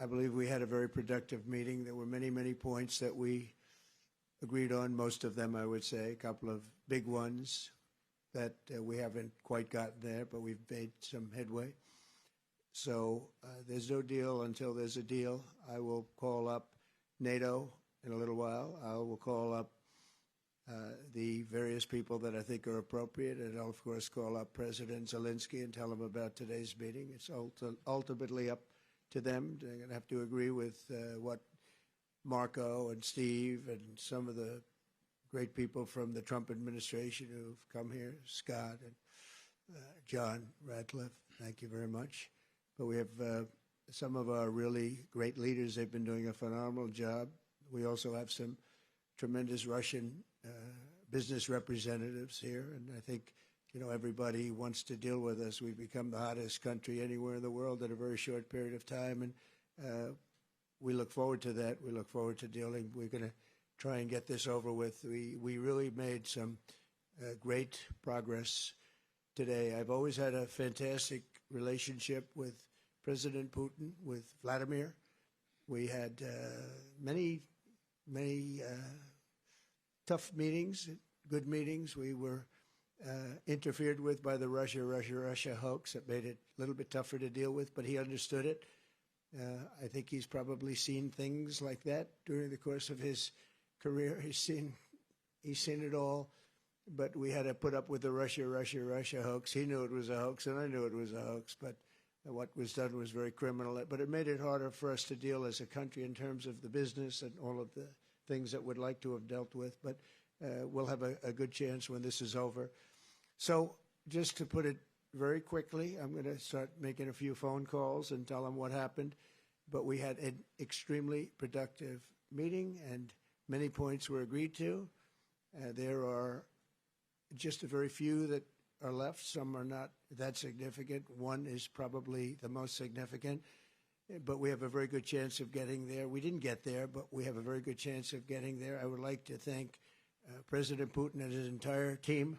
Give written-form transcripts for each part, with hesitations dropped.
I believe we had a very productive meeting. There were many, many points that we agreed on, most of them, I would say, a couple of big ones that we haven't quite gotten there, but we've made some headway. So there's no deal until there's a deal. I will call up NATO in a little while. I will call up the various people that I think are appropriate, and I'll, of course, call up President Zelensky and tell him about today's meeting. It's ultimately up to them. They're going to have to agree with what Marco and Steve and some of the great people from the Trump administration who've come here, Scott and John Ratcliffe, thank you very much. But we have some of our really great leaders. They've been doing a phenomenal job. We also have some tremendous Russian business representatives here, and I think, you know, everybody wants to deal with us. We've become the hottest country anywhere in the world in a very short period of time, and we look forward to that. We look forward to dealing. We're going to try and get this over with. We really made some great progress today. I've always had a fantastic relationship with President Putin, with Vladimir. We had many tough meetings, good meetings. We were interfered with by the Russia hoax. It made it a little bit tougher to deal with, but he understood it. I think he's probably seen things like that during the course of his career. He's seen it all, but we had to put up with the Russia hoax. He knew it was a hoax, and I knew it was a hoax, but what was done was very criminal. But it made it harder for us to deal as a country in terms of the business and all of the things that we'd like to have dealt with. But we'll have a good chance when this is over. So just to put it very quickly, I'm going to start making a few phone calls and tell them what happened. But we had an extremely productive meeting, and many points were agreed to. There are just a very few that are left. Some are not that significant. One is probably the most significant, but we have a very good chance of getting there. We didn't get there, but we have a very good chance of getting there. I would like to thank President Putin and his entire team,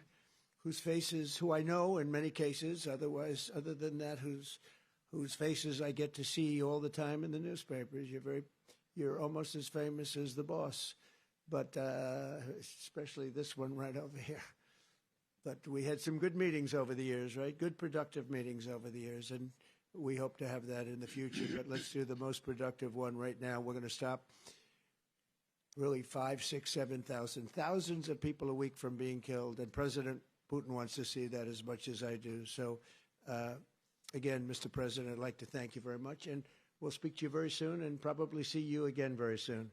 who I know in many cases, other than that, whose faces I get to see all the time in the newspapers. You're almost as famous as the boss, but especially this one right over here. But we had some good meetings over the years, right? Good, productive meetings over the years, and we hope to have that in the future. But let's do the most productive one right now. We're going to stop really 5, 6, 7,000, thousands of people a week from being killed, and President Putin wants to see that as much as I do. So, again, Mr. President, I'd like to thank you very much, and we'll speak to you very soon and probably see you again very soon.